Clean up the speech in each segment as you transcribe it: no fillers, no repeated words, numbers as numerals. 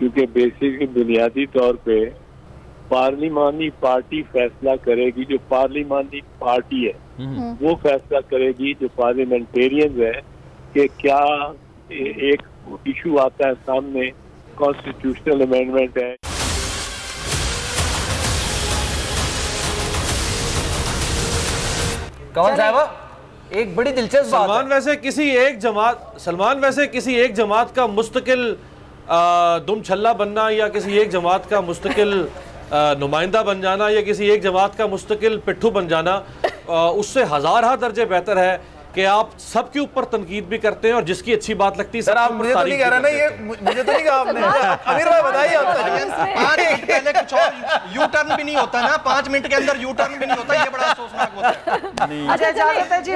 क्योंकि बेसिक बुनियादी तौर पे पार्लिमानी पार्टी फैसला करेगी, जो पार्लिमानी पार्टी है वो फैसला करेगी, जो पार्लियामेंटेरियंस है कि क्या एक इशू आता है सामने, कॉन्स्टिट्यूशनल अमेंडमेंट है। कमल साहब, एक बड़ी दिलचस्प बात है। सलमान वैसे किसी एक जमात का मुस्तकिल दुम छल्ला बनना या किसी एक जमात का मुस्तकिल नुमाइंदा बन जाना या किसी एक जमात का मुस्तकिल पिट्ठू बन जाना उससे हज़ार दर्जे बेहतर है कि आप सबके ऊपर तनकीद भी करते हैं और जिसकी अच्छी बात लगती है। सर आप मुझे तो नहीं कह रहा ना, ये मुझे तो नहीं कहा आपने। अमीर भाई बताइए आप। 5 मिनट पहले कुछ और यू टर्न भी नहीं होता ना, 5 मिनट के अंदर यू टर्न भी नहीं होता, ये बड़ा अफसोसनाक होता है। अच्छा इजाजत है जी।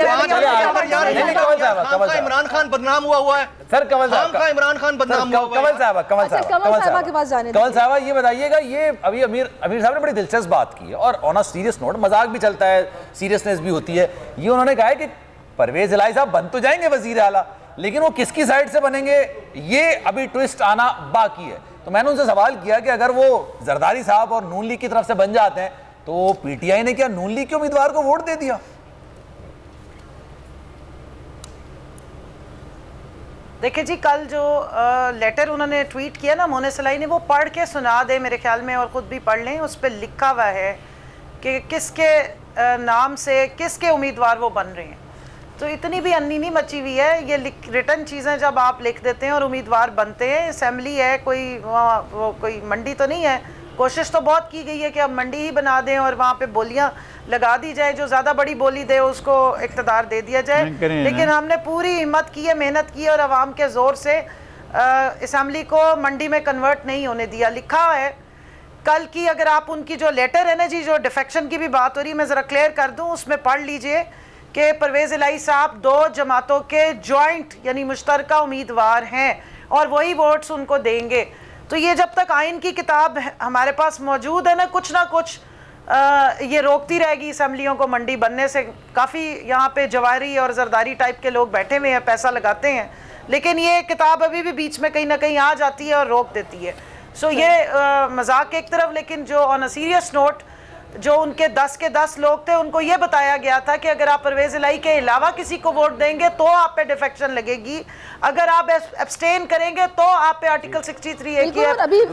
इमरान खान बदनाम हुआ है सर। कमल साहब, इमरान खान बदनाम हुआ है। कमल साहब के पास जाने। कमल साहब ये बताइएगा, ये अभी अमीर साहब ने बड़ी दिलचस्प बात की है और ऑन अ सीरियस नोट, मजाक भी चलता है, सीरियसनेस भी होती है। ये उन्होंने कहा है कि परवेज इलाही साहब बन तो जाएंगे वजीर आला, लेकिन वो किसकी साइड से बनेंगे ये अभी ट्विस्ट आना बाकी है। तो मैंने उनसे सवाल किया कि अगर वो जरदारी साहब और नून लीग की तरफ से बन जाते हैं तो पीटीआई ने क्या नून लीग के उम्मीदवार को वोट दे दिया? देखिए जी, कल जो लेटर उन्होंने ट्वीट किया ना मोने सलाई ने, वो पढ़ के सुना दे मेरे ख्याल में, और ख़ुद भी पढ़ लें। उस पर लिखा हुआ है कि किसके नाम से किसके उम्मीदवार वो बन रहे हैं। तो इतनी भी अन्नी नहीं मची हुई है। ये रिटर्न चीज़ें जब आप लिख देते हैं और उम्मीदवार बनते हैं, असेंबली है, कोई मंडी तो नहीं है। कोशिश तो बहुत की गई है कि अब मंडी ही बना दें और वहाँ पे बोलियाँ लगा दी जाए, जो ज़्यादा बड़ी बोली दे उसको इक़्तिदार दे दिया जाए। लेकिन हमने पूरी हिम्मत की है, मेहनत की है और आवाम के ज़ोर से असेंबली को मंडी में कन्वर्ट नहीं होने दिया। लिखा है कल की, अगर आप उनकी जो लेटर है ना जी, जो डिफेक्शन की भी बात हो रही है, मैं ज़रा क्लियर कर दूँ, उसमें पढ़ लीजिए कि परवेज़ इलाही साहब 2 जमातों के जॉइंट यानी मुश्तरका उम्मीदवार हैं और वही वोट्स उनको देंगे। तो ये जब तक आइन की किताब हमारे पास मौजूद है ना कुछ ये रोकती रहेगी असेंबलियों को मंडी बनने से। काफ़ी यहाँ पे जवारी और जरदारी टाइप के लोग बैठे हुए हैं, पैसा लगाते हैं, लेकिन ये किताब अभी भी बीच में कहीं ना कहीं आ जाती है और रोक देती है। सो ये मजाक एक तरफ, लेकिन जो ऑन अ सीरियस नोट, जो उनके 10 के 10 लोग थे, उनको ये बताया गया था कि अगर आप परवेज़ इलाही के अलावा किसी को वोट देंगे तो आप पे डिफेक्शन लगेगी, अगर आप एब्सटेन करेंगे तो आप पे आर्टिकल 63 की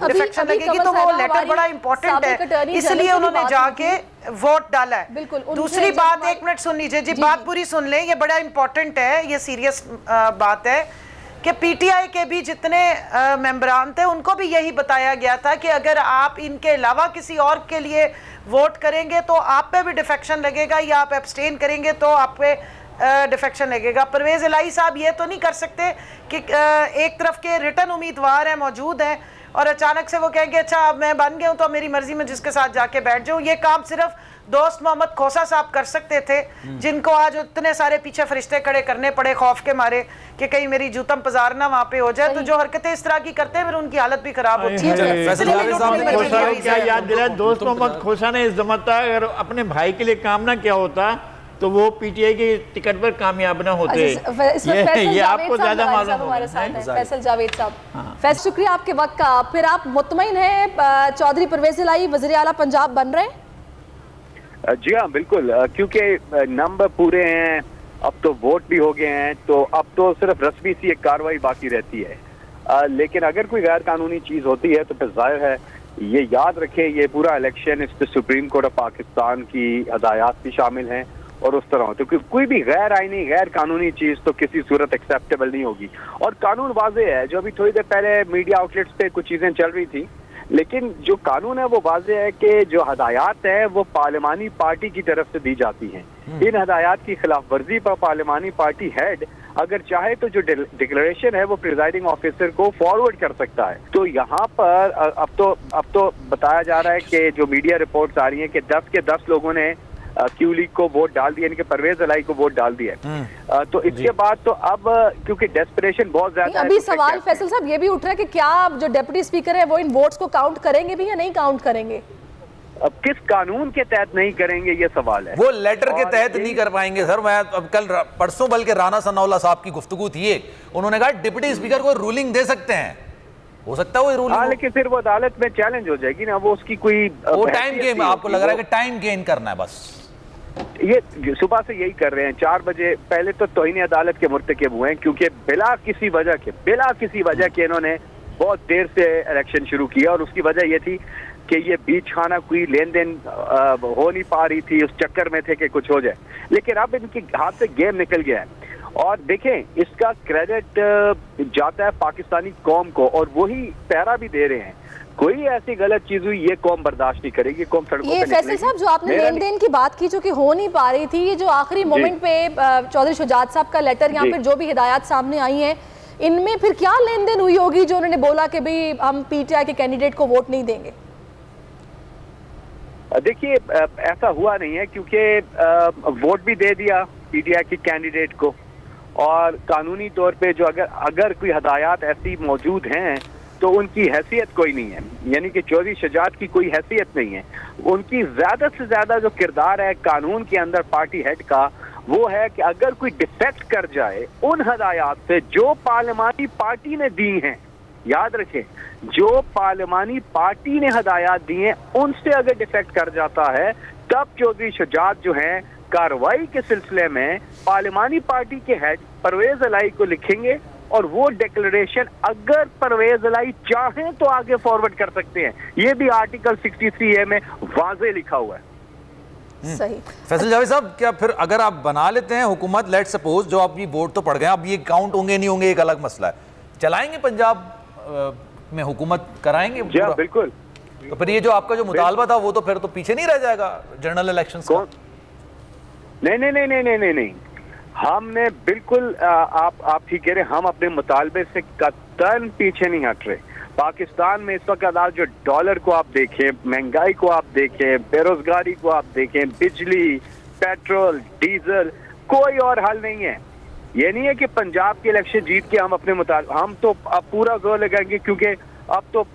डिफेक्शन लगेगी। तो वो लेटर बड़ा इंपॉर्टेंट है, इसलिए उन्होंने जाके वोट डाला है। दूसरी बात, 1 मिनट सुन लीजिए जी, बात पूरी सुन लें, ये बड़ा इंपॉर्टेंट है, ये सीरियस बात है कि पीटीआई के भी जितने मेंबरान थे उनको भी यही बताया गया था कि अगर आप इनके अलावा किसी और के लिए वोट करेंगे तो आप पे भी डिफेक्शन लगेगा, या आप एब्सटेन करेंगे तो आप पे डिफेक्शन लगेगा। परवेज़ इलाही साहब ये तो नहीं कर सकते कि एक तरफ के रिटर्न उम्मीदवार हैं, मौजूद हैं, और अचानक से वो कहेंगे अच्छा अब मैं बन गया हूँ तो मेरी मर्जी में जिसके साथ जाके बैठ जाऊँ। ये काम सिर्फ दोस्त मोहम्मद खोसा साहब कर सकते थे, जिनको आज इतने सारे पीछे फरिश्ते खड़े करने पड़े खौफ के मारे कि कहीं मेरी जूतम पजार ना वहाँ पे हो जाए। तो जो हरकतें इस तरह की करते हैं फिर उनकी हालत भी खराब होती है। क्या याद दिलाया, दोस्त मोहम्मद खोसा ने इस जमाता अगर अपने भाई के लिए काम ना किया होता तो वो पीटीआई की टिकट पर कामयाब ना होते। ये आपको ज्यादा मालूम है। फैसल जावेद साहब, शुक्रिया आपके वक्त का। फिर आप मुतमईन हैं चौधरी परवेज़ इलाही वज़ीर आला पंजाब बन रहे हैं? जी हाँ बिल्कुल, क्योंकि नंबर पूरे हैं, अब तो वोट भी हो गए हैं, तो अब तो सिर्फ रस्मी सी एक कार्रवाई बाकी रहती है। लेकिन अगर कोई गैर कानूनी चीज़ होती है तो फिर जाहिर है, ये याद रखें, ये पूरा इलेक्शन, इस पर सुप्रीम कोर्ट ऑफ पाकिस्तान की हदायत भी शामिल हैं और उस तरह तो कोई भी गैर आईनी गैर कानूनी चीज़ तो किसी सूरत एक्सेप्टेबल नहीं होगी। और कानून वाज़ेह है, जो अभी थोड़ी देर पहले मीडिया आउटलेट्स पे कुछ चीज़ें चल रही थी, लेकिन जो कानून है वो वाज़ेह है कि जो हदायत है वो पार्लिमानी पार्टी की तरफ से दी जाती हैं। इन हदायत की खिलाफ वर्जी पर पार्लिमानी पार्टी हेड अगर चाहे तो जो डिक्लेरेशन है वो प्रिजाइडिंग ऑफिसर को फॉरवर्ड कर सकता है। तो यहाँ पर अब तो बताया जा रहा है कि जो मीडिया रिपोर्ट्स आ रही हैं कि 10 के 10 लोगों ने क्यू लीग को वोट डाल दिया, यानी कि परवेज़ इलाही को वोट डाल दिया। तो इसके बाद तो अब क्योंकि डेस्परेशन बहुत ज्यादा है, अभी सवाल फैसल साहब ये भी उठ रहा है कि क्या जो डिप्टी स्पीकर है वो इन वोट्स को काउंट करेंगे भी या नहीं काउंट करेंगे? अब किस कानून के तहत नहीं करेंगे ये सवाल है। वो लेटर के तहत नहीं कर पाएंगे सर। मैं अब कल परसों बल्कि राना सनाउल्लाह साहब की गुफ्तगू थी, उन्होंने कहा डिप्टी स्पीकर को रूलिंग दे सकते हैं हो सकता है वो रूलिंग। हाँ, लेकिन फिर वो अदालत में चैलेंज हो जाएगी ना, वो उसकी कोई वो टाइम गेम, आपको लग रहा है कि टाइम गेन करना है बस। ये सुबह से यही कर रहे हैं। 4 बजे पहले तो तौहीन अदालत के मुर्तकिब हुए हैं, क्योंकि बिला किसी वजह के इन्होंने बहुत देर से इलेक्शन शुरू किया, और उसकी वजह ये थी कि ये बीच खाना कोई लेन देन हो नहीं पा रही थी, उस चक्कर में थे कि कुछ हो जाए। लेकिन अब इनके हाथ से गेम निकल गया है, और देखें इसका क्रेडिट जाता है पाकिस्तानी कौम को, और वही पहरा भी दे रहे हैं। कोई ऐसी गलत चीज हुई ये कौम बर्दाश्त नहीं करेगी, कौम सड़कों पे निकलेगी। फैसल साहब, जो आपने लेन देन की बात की जो कि हो नहीं पा रही थी, ये जो आखिरी मोमेंट पे चौधरी शुजात साहब का लेटर या फिर जो भी हिदायत सामने आई है, इनमें फिर क्या लेन देन हुई होगी जो उन्होंने बोला कि भाई हम पीटीआई के कैंडिडेट को वोट नहीं देंगे? देखिए, ऐसा हुआ नहीं है, क्योंकि वोट भी दे दिया पीटीआई के कैंडिडेट को, और कानूनी तौर पे जो अगर कोई हदायत ऐसी मौजूद हैं तो उनकी हैसियत कोई नहीं है, यानी कि चौधरी शुजात की कोई हैसियत नहीं है। उनकी ज्यादा से ज्यादा जो किरदार है कानून के अंदर पार्टी हेड का, वो है कि अगर कोई डिफेक्ट कर जाए उन हदायत से जो पार्लिमानी पार्टी ने दी हैं, याद रखें, जो पार्लिमानी पार्टी ने हदायत दी हैं उनसे अगर डिफेक्ट कर जाता है, तब चौधरी शुजात जो हैं कार्रवाई के सिलसिले में पार्लिमानी पार्टी के हेड परवेज इलाही को लिखेंगे, और वो डिक्लेरेशन अगर परवेज इलाही चाहें तो आगे फॉरवर्ड कर सकते हैं। ये भी आर्टिकल 63A में वाज़े लिखा हुआ है। सही। फैसल जावेद साहब, क्या फिर अगर आप बना लेते हैं हुकूमत, लेट सपोज जो आप ये वोट तो पड़ गए, अब ये काउंट होंगे नहीं होंगे एक अलग मसला है, चलाएंगे पंजाब में हुकूमत कराएंगे? जी बिल्कुल। तो फिर ये जो आपका जो मुतालबा था वो तो फिर तो पीछे नहीं रह जाएगा जनरल इलेक्शंस का? नहीं, हमने बिल्कुल आप ठीक कह रहे हैं, हम अपने मुतालबे से कतई पीछे नहीं हट रहे। पाकिस्तान में इस वक्त आज जो डॉलर को आप देखें, महंगाई को आप देखें, बेरोजगारी को आप देखें, बिजली, पेट्रोल, डीजल, कोई और हल नहीं है। ये नहीं है कि पंजाब के इलेक्शन जीत के हम अपने हम तो अब पूरा जोर लगाएंगे, क्योंकि अब तो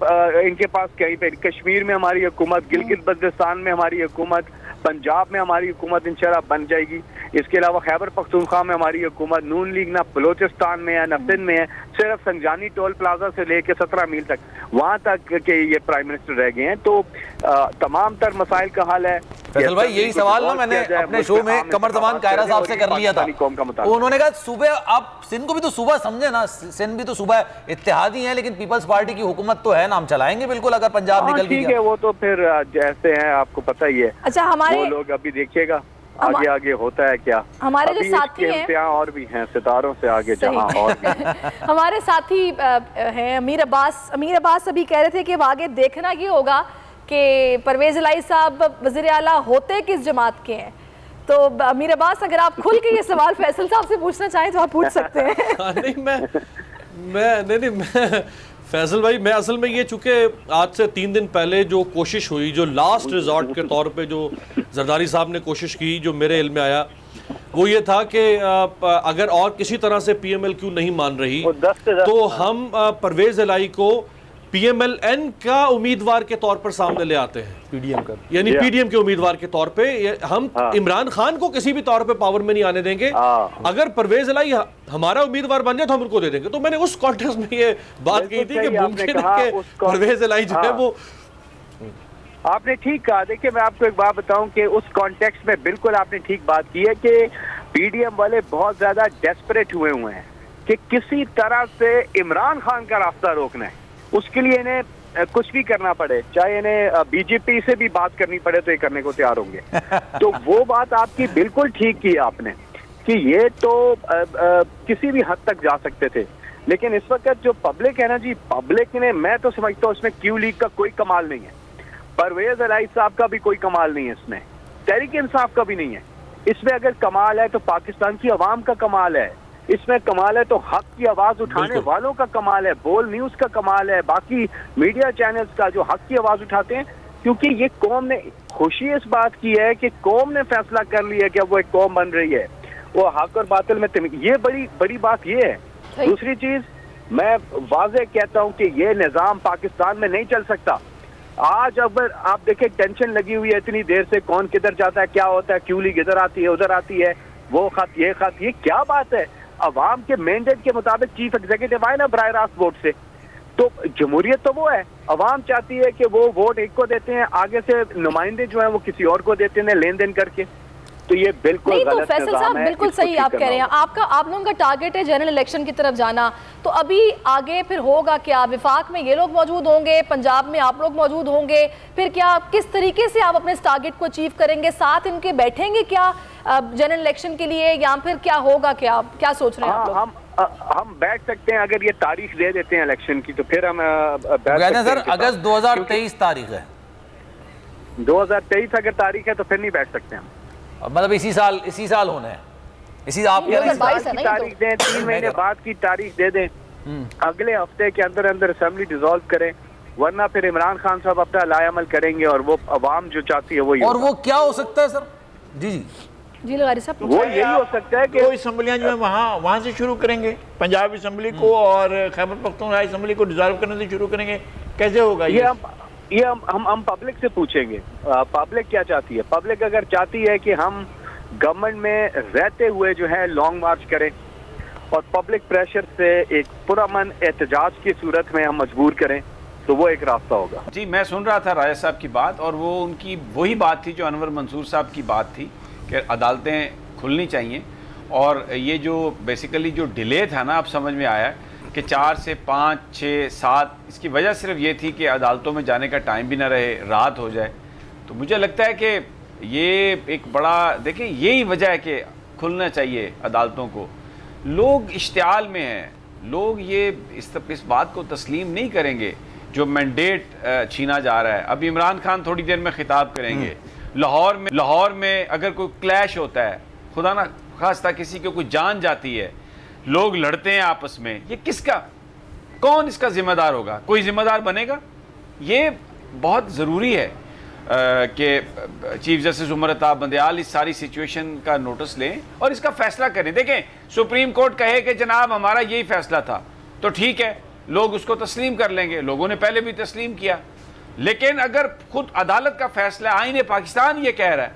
इनके पास कहीं पे कश्मीर में हमारी हुकूमत, गिलगित बल्तिस्तान में हमारी हुकूमत, पंजाब में हमारी हुकूमत इंशाल्लाह बन जाएगी। इसके अलावा खैबर पख्तूनख्वा में हमारी हुकूमत, नून लीग ना बलोचिस्तान में है ना सिंध में है, सिर्फ संजानी टोल प्लाजा से लेके 17 मील तक वहां तक के ये प्राइम मिनिस्टर रह गए हैं। तो तमाम तर मसाइल का हल है। फैसल भाई, यही सवाल ना मैंने अपने शो में कमर जमान कायरा साहब से कर लिया था, उन्होंने कहा सूबे, आप सिंध को भी तो सूबा समझे ना, सिंध भी तो सूबा इत्तेहादी है, लेकिन पीपल्स पार्टी की हुकूमत तो है ना, हम चलाएंगे बिल्कुल अगर पंजाब निकल गया। ठीक है, वो तो फिर जैसे हैं आपको पता ही है। अच्छा, हमारे वो लोग अभी देखिएगा आगे होता है क्या। हमारे जो साथी हैं और भी हैं, सितारों से आगे जहां और भी हमारे साथी हैं अमीर अब्बास अभी कह रहे थे कि अब आगे देखना ये होगा कि परवेज इलाही साहब वज़ीर आला होते किस जमात के हैं। तो अमीर अब्बास, अगर आप खुल के ये सवाल फैसल साहब से पूछना चाहें तो आप पूछ सकते हैं। नहीं, फैसल भाई, मैं असल में ये चूँकि आज से 3 दिन पहले जो कोशिश हुई, जो लास्ट रिजॉर्ट के तौर पे जो जरदारी साहब ने कोशिश की, जो मेरे इल्म में आया वो ये था कि अगर और किसी तरह से PMLQ नहीं मान रही तो हम परवेज इलाही को PMLN का उम्मीदवार के तौर पर सामने ले आते हैं, PDM का, यानी PDM के उम्मीदवार के तौर पे। हम इमरान खान को किसी भी तौर पे पावर में नहीं आने देंगे। अगर परवेज इलाही हमारा उम्मीदवार बन जाए तो हम उनको दे देंगे। तो मैंने उस कॉन्टेक्स्ट में ये बात की थी कि मुमकिन है कि परवेज इलाही जो है वो, आपने ठीक कहा। देखिए, मैं आपको एक बात बताऊं कि उस कॉन्टेक्स्ट में बिल्कुल आपने ठीक बात की है कि PDM वाले बहुत ज्यादा डेस्परेट हुए हैं कि किसी तरह से इमरान खान का रास्ता रोकना है। उसके लिए इन्हें कुछ भी करना पड़े, चाहे इन्हें बीजेपी से भी बात करनी पड़े तो ये करने को तैयार होंगे। तो वो बात आपकी बिल्कुल ठीक की आपने कि ये तो किसी भी हद तक जा सकते थे, लेकिन इस वक्त जो पब्लिक है ना जी, पब्लिक ने, मैं तो समझता हूँ इसमें क्यू लीग का कोई कमाल नहीं है, परवेज इलाही साहब का भी कोई कमाल नहीं है, इसमें तहरीक इंसाफ का भी नहीं है। इसमें अगर कमाल है तो पाकिस्तान की आवाम का कमाल है, इसमें कमाल है तो हक की आवाज उठाने वालों का कमाल है, बोल न्यूज का कमाल है, बाकी मीडिया चैनल्स का जो हक की आवाज उठाते हैं। क्योंकि ये कौम ने खुशी इस बात की है कि कौम ने फैसला कर लिया कि अब वो एक कौम बन रही है, वो हक और बातिल में ये बड़ी बात ये है। दूसरी चीज, मैं वाज़े कहता हूँ कि ये निज़ाम पाकिस्तान में नहीं चल सकता। आज अगर आप देखें, टेंशन लगी हुई है इतनी देर से, कौन किधर जाता है, क्या होता है, क्यू लीग इधर आती है, उधर आती है, वो खत, ये क्या बात है। अवाम के मैंडेट के मुताबिक चीफ एग्जीक्यूटिव आए ना बराह रास्त वोट से, तो जमहूरियत तो वो है, अवाम चाहती है कि वो वोट एक को देते हैं, आगे से नुमाइंदे जो हैं वो किसी और को देते हैं लेन देन करके। तो ये बिल्कुल नहीं, तो फैसल साहब बिल्कुल सही आप कह रहे हैं। आप लोगों का टारगेट है जनरल इलेक्शन की तरफ जाना, तो अभी आगे फिर होगा क्या? विफाक में ये लोग मौजूद होंगे, पंजाब में आप लोग मौजूद होंगे, फिर क्या किस तरीके से आप अपने इस टारगेट को अचीव करेंगे? साथ इनके बैठेंगे क्या जनरल इलेक्शन के लिए, या फिर क्या होगा? क्या सोच रहे हैं आप लोग? हम बैठ सकते हैं, अगर ये तारीख दे देते हैं इलेक्शन की तो फिर हम सर अगस्त 2023 तारीख है, 2023 अगर तारीख है तो फिर नहीं बैठ सकते हम। मतलब इसी साल होना है, इसी आप तारीख दें, 3 महीने बाद की तारीख दे दें, अगले हफ्ते के अंदर अंदर असेंबली डिसॉल्व करें, वरना फिर इमरान खान साहब अपना लायामल करेंगे और वो अवाम जो चाहती है वही। और वो क्या हो सकता है सर? जी लगारी साहब, वो यही हो सकता है कि वो असेंबलियां जो है वहाँ से शुरू करेंगे, पंजाब असेंबली को और खैबर पख्तूनख्वा असेंबली को डिसॉल्व करने से शुरू करेंगे। कैसे होगा ये हम पब्लिक से पूछेंगे, पब्लिक क्या चाहती है। पब्लिक अगर चाहती है कि हम गवर्नमेंट में रहते हुए जो है लॉन्ग मार्च करें और पब्लिक प्रेशर से एक पुरअमन एहतजाज की सूरत में हम मजबूर करें, तो वो एक रास्ता होगा। जी, मैं सुन रहा था राजा साहब की बात, और वो उनकी वही बात थी जो अनवर मंसूर साहब की बात थी कि अदालतें खुलनी चाहिए। और ये जो बेसिकली जो डिले था ना, अब समझ में आया कि 4 से 5, 6, 7, इसकी वजह सिर्फ ये थी कि अदालतों में जाने का टाइम भी ना रहे, रात हो जाए। तो मुझे लगता है कि ये एक बड़ा, देखिए यही वजह है कि खुलना चाहिए अदालतों को। लोग इश्तियाल में हैं, लोग ये इस बात को तस्लीम नहीं करेंगे जो मैंडेट छीना जा रहा है। अब इमरान खान थोड़ी देर में खिताब करेंगे, लाहौर में अगर कोई क्लैश होता है, खुदा ना खास्ता किसी को कोई जान जाती है, लोग लड़ते हैं आपस में, ये किसका, कौन इसका जिम्मेदार होगा? कोई जिम्मेदार बनेगा? ये बहुत ज़रूरी है कि चीफ जस्टिस उमर अताब बंदयाल इस सारी सिचुएशन का नोटिस लें और इसका फैसला करें। देखें, सुप्रीम कोर्ट कहे कि जनाब हमारा यही फैसला था, तो ठीक है, लोग उसको तस्लीम कर लेंगे, लोगों ने पहले भी तस्लीम किया। लेकिन अगर खुद अदालत का फैसला, आईन पाकिस्तान ये कह रहा है,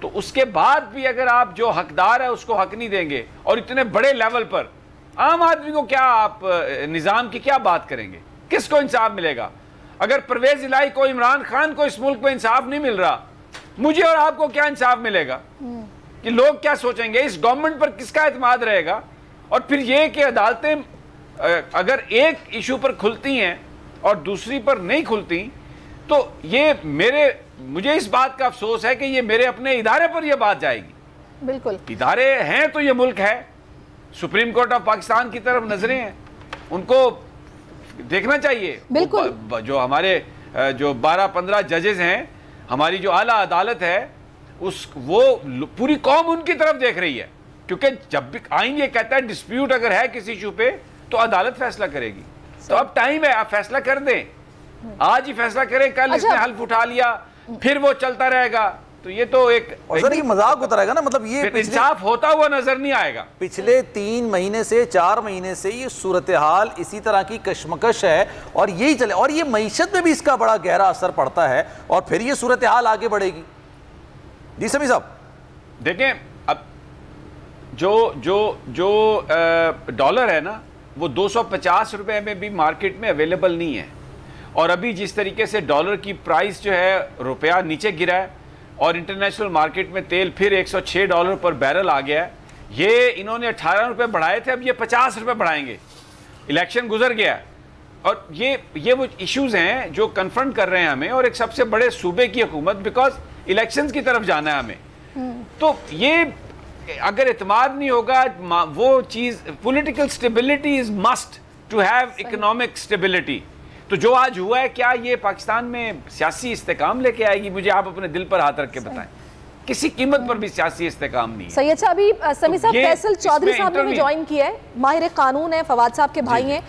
तो उसके बाद भी अगर आप जो हकदार है उसको हक नहीं देंगे, और इतने बड़े लेवल पर आम आदमी को क्या आप निज़ाम की क्या बात करेंगे? किसको इंसाफ मिलेगा? अगर परवेज इलाही को, इमरान खान को इस मुल्क में इंसाफ नहीं मिल रहा, मुझे और आपको क्या इंसाफ मिलेगा? कि लोग क्या सोचेंगे? इस गवर्नमेंट पर किसका एतमाद रहेगा? और फिर ये कि अदालतें अगर एक इशू पर खुलती हैं और दूसरी पर नहीं खुलती, तो ये मुझे इस बात का अफसोस है कि ये मेरे अपने इदारे पर यह बात जाएगी। बिल्कुल, इदारे हैं तो ये मुल्क है, सुप्रीम कोर्ट ऑफ पाकिस्तान की तरफ नजरें हैं, उनको देखना चाहिए। बिल्कुल, जो हमारे जो 12-15 जजेस हैं, हमारी जो आला अदालत है, वो पूरी कौम उनकी तरफ देख रही है, क्योंकि जब भी आइन ये कहता है डिस्प्यूट अगर है किसी इशू पे तो अदालत फैसला करेगी। तो अब टाइम है, आप फैसला कर दें, आज ही फैसला करें, कल इसने हल्फ उठा लिया फिर वो चलता रहेगा, तो ये तो एक सर ये मजाक होता रहेगा ना। मतलब ये इंसाफ होता हुआ नजर नहीं आएगा। पिछले 3 महीने से 4 महीने से ये सूरत हाल इसी तरह की कशमकश है और यही चले, और ये मईशत में भी इसका बड़ा गहरा असर पड़ता है, और फिर ये सूरत हाल आगे बढ़ेगी। जी समी साहब, देखें, अब जो डॉलर है ना, वो 250 रुपए में भी मार्केट में अवेलेबल नहीं है, और अभी जिस तरीके से डॉलर की प्राइस जो है, रुपया नीचे गिरा है और इंटरनेशनल मार्केट में तेल फिर $106 पर बैरल आ गया है। ये इन्होंने 18 रुपये बढ़ाए थे, अब ये 50 रुपये बढ़ाएंगे। इलेक्शन गुजर गया और ये वो इश्यूज हैं जो कन्फ्रंट कर रहे हैं हमें, और एक सबसे बड़े सूबे की हुकूमत, बिकॉज इलेक्शंस की तरफ जाना है हमें। तो ये अगर इत्मीनान नहीं होगा, वो चीज़, political stability is must to have economic stability. तो जो आज हुआ है, क्या ये पाकिस्तान में सियासी इस्तेकाम लेके आएगी? मुझे आप अपने दिल पर हाथ रख के बताएं। किसी कीमत पर भी सियासी इस्तेकाम नहीं है। सही। अच्छा, अभी समी साहब, फैसल चौधरी साहब ने भी ज्वाइन किया है, माहिर कानून है, फवाद साहब के भाई हैं।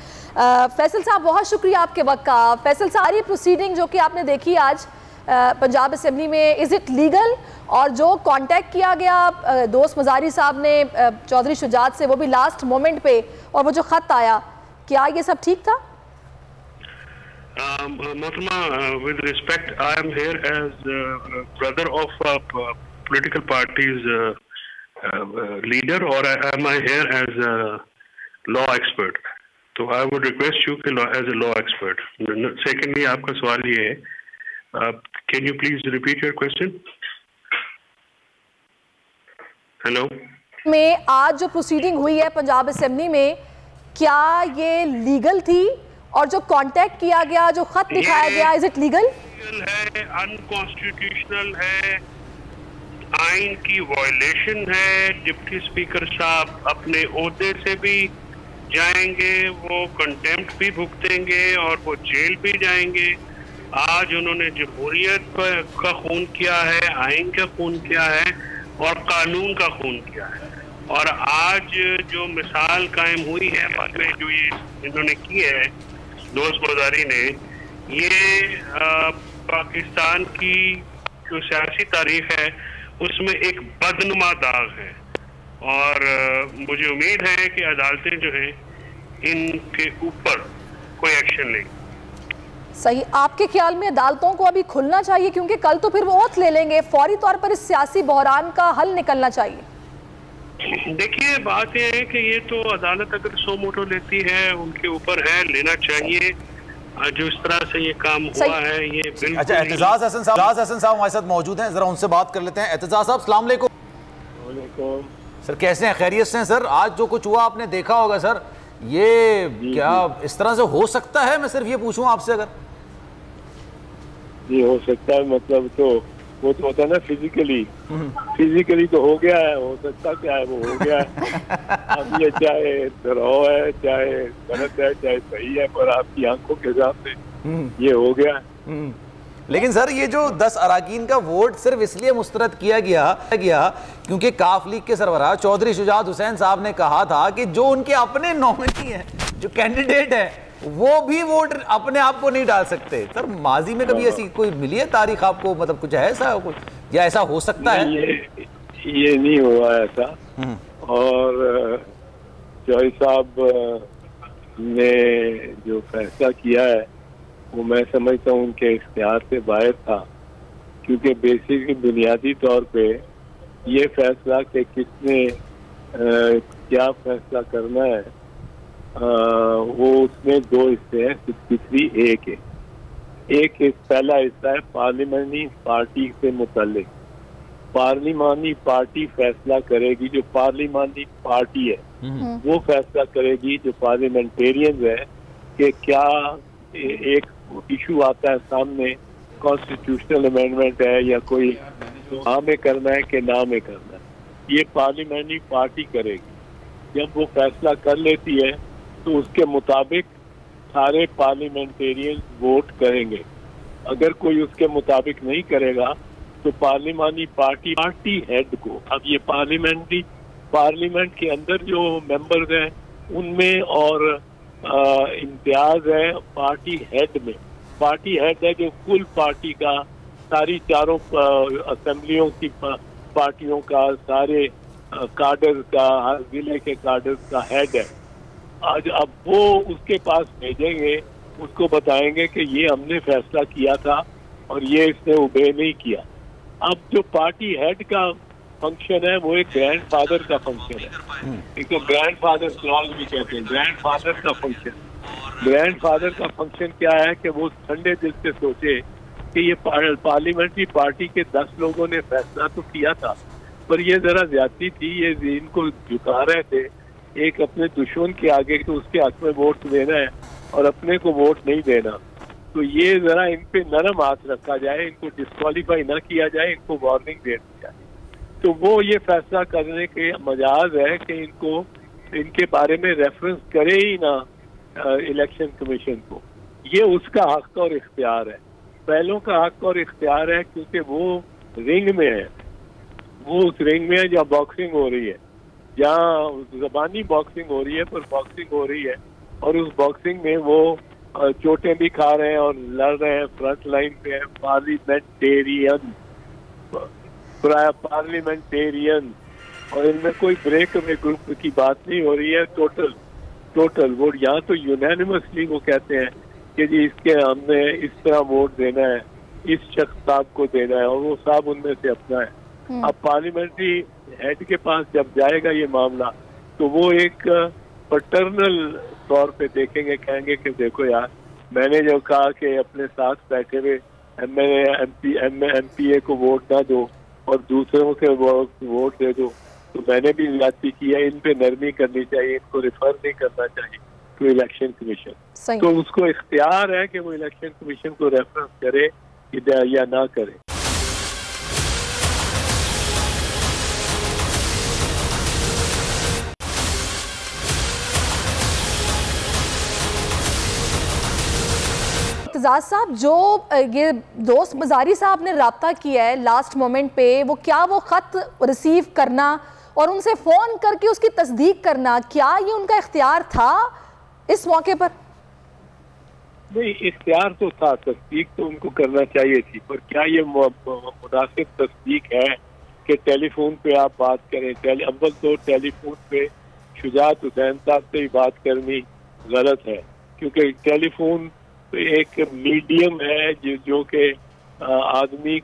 फैसल साहब, बहुत शुक्रिया आपके वक्त का। फैसल साहब, ये प्रोसीडिंग जो कि आपने देखी आज पंजाब असेंबली में, इज इट लीगल? और जो कांटेक्ट किया गया दोस्त मजारी साहब ने चौधरी शुजात से, वो भी लास्ट मोमेंट पे, और वो जो खत आया, क्या ये सब ठीक था? Mohtama, with respect, I am here as brother of political party's leader, or am I here as a law expert? तो I would request you as a law expert. Secondly, आपका सवाल ये है, can you please repeat your question? Hello. में आज जो proceeding हुई है पंजाब असेंबली में, क्या ये लीगल थी? और जो कांटेक्ट किया गया, जो खत दिखाया गया, इज इट लीगल? है, अनकॉन्स्टिट्यूशनल है, आइन की वायलेशन है। डिप्टी स्पीकर साहब अपने ओहदे से भी जाएंगे, वो कंटेम्प्ट भी भुगतेंगे और वो जेल भी जाएंगे। आज उन्होंने जमहूरियत का खून किया है, आइन का खून किया है और कानून का खून किया है। और आज जो मिसाल कायम हुई है बाद में जो ये इन्होंने की है दोस्त बाजारी ने, ये पाकिस्तान की जो सियासी तारीख है उसमें एक बदनुमा दाग है। और मुझे उम्मीद है कि अदालतें जो हैं इनके ऊपर कोई एक्शन लेंगी। सही। आपके ख्याल में अदालतों को अभी खुलना चाहिए, क्योंकि कल तो फिर वो ओथ ले लेंगे, फौरी तौर पर इस सियासी बहरान का हल निकलना चाहिए? देखिए, बात यह है कि ये तो अदालत अगर सो मोटो लेती है उनके ऊपर है, लेना चाहिए। जो इस तरह से ये काम हुआ है ये बिल्कुल। अच्छा, एतजाज हसन साहब हमारे साथ मौजूद हैं, जरा उनसे बात कर लेते हैं। एतजाज साहब, अस्सलाम वालेकुम। सर कैसे हैं? खैरियत से हैं सर? आज जो कुछ हुआ आपने देखा होगा सर, ये क्या इस तरह से हो सकता है? मैं सिर्फ ये पूछूं आपसे, अगर ये हो सकता है मतलब तो वो तो होता है ना फिजिकली तो हो गया है, हो सकता क्या है, वो हो गया है। अब ये चाहे धराव है, चाहे गलत है, चाहे सही है, पर आपकी आंखों के सामने ये हो गया है। लेकिन सर ये जो 10 अराकीन का वोट सिर्फ इसलिए मुस्तरद किया गया क्योंकि काफ लीग के सरबराह चौधरी शुजात हुसैन साहब ने कहा था कि जो उनके अपने नॉमिनी है, जो कैंडिडेट है, वो भी वोट अपने आप को नहीं डाल सकते। सर माजी में कभी ऐसी कोई मिली है तारीख आपको, मतलब कुछ है ऐसा या ऐसा हो सकता है? ये नहीं हुआ ऐसा। और चौधरी साहब ने जो फैसला किया है वो मैं समझता हूँ उनके इख्तियार से बाहर था, क्योंकि बेसिक बुनियादी तौर पे ये फैसला कि किसने क्या फैसला करना है, वो उसमें 2 हिस्से हैं। 63A एक पहला हिस्सा है पार्लियामेंट्री पार्टी से मुताल्लिक। पार्लिमानी पार्टी फैसला करेगी, जो पार्लिमानी पार्टी है वो फैसला करेगी, जो पार्लियामेंटेरियंस है, कि क्या एक इशू आता है सामने, कॉन्स्टिट्यूशनल अमेंडमेंट है या कोई हाँ में करना है कि ना में करना है, ये पार्लियामेंट्री पार्टी करेगी। जब वो फैसला कर लेती है तो उसके मुताबिक सारे पार्लियामेंटेरियन वोट करेंगे। अगर कोई उसके मुताबिक नहीं करेगा तो पार्लिमानी पार्टी हेड को, अब ये पार्लियामेंट के अंदर जो मेंबर्स हैं उनमें और इम्तियाज है पार्टी हेड में। पार्टी हेड है जो कुल पार्टी का, सारी चारों असेंबलियों की पार्टियों का, सारे कार्डर्स का, हर जिले के कार्डर्स का हेड है। आज अब वो उसके पास भेजेंगे, उसको बताएंगे कि ये हमने फैसला किया था और ये इसने ओबे नहीं किया। अब जो पार्टी हेड का फंक्शन है वो एक ग्रैंडफादर का फंक्शन है, एक तो ग्रैंडफादर क्लॉज भी कहते हैं। ग्रैंडफादर का फंक्शन क्या है कि वो ठंडे दिल से सोचे कि ये पार्लियामेंट्री पार्टी के 10 लोगों ने फैसला तो किया था, पर ये जरा ज्यादती थी, ये इनको झुका रहे थे एक अपने दुश्मन के आगे, तो उसके हक में वोट देना है और अपने को वोट नहीं देना। तो ये जरा इन पे नरम हाथ रखा जाए, इनको डिस्क्वालीफाई ना किया जाए, इनको वार्निंग दे दी जाए। तो वो ये फैसला करने के मजाज है कि इनको इनके बारे में रेफरेंस करे ही ना इलेक्शन कमीशन को। ये उसका हक और इख्तियार है, पहलों का हक और इख्तियार है, क्योंकि वो रिंग में है, वो उस रिंग में है जहाँ बॉक्सिंग हो रही है, जहाँ ज़बानी बॉक्सिंग हो रही है, पर बॉक्सिंग हो रही है। और उस बॉक्सिंग में वो चोटें भी खा रहे हैं और लड़ रहे हैं, फ्रंट लाइन पे है। पार्लियामेंटेरियन और इनमें कोई ब्रेक अवे ग्रुप की बात नहीं हो रही है। टोटल वोट यहाँ तो यूनानिमसली वो कहते हैं कि जी इसके हमने इस तरह वोट देना है, इस शख्स साहब को देना है, और वो साहब उनमें से अपना है। अब पार्लियामेंट्री हेड के पास जब जाएगा ये मामला, तो वो एक पैटर्नल तौर पे देखेंगे, कहेंगे कि देखो यार, मैंने जो कहा कि अपने साथ बैठे हुए MPA को वोट ना दो और दूसरों के वोट दे दो, तो मैंने भी ज्यादती की है, इन पे नरमी करनी चाहिए, इनको रिफर नहीं करना चाहिए टू इलेक्शन कमीशन। तो उसको इख्तियार है कि वो इलेक्शन कमीशन को रेफरेंस करे या ना करे। इत्तेज़ाज़ साहब, जो ये दोस्त मज़ारी साहब ने रब्ता किया है लास्ट मोमेंट पे, वो क्या वो ख़त रिसीव करना और उनसे फ़ोन करके उसकी तस्दीक करना, क्या ये उनका इख्तियार था इस मौके पर? नहीं, इख्तियार तो था, तस्दीक तो उनको करना चाहिए थी, पर क्या ये मुनासिब तस्दीक है कि टेलीफोन पे आप बात करें? अव्वल तो टेलीफोन पे शुजात हुसैन साहब से ही बात करनी गलत है, क्योंकि टेलीफोन एक मीडियम है जो कि आदमी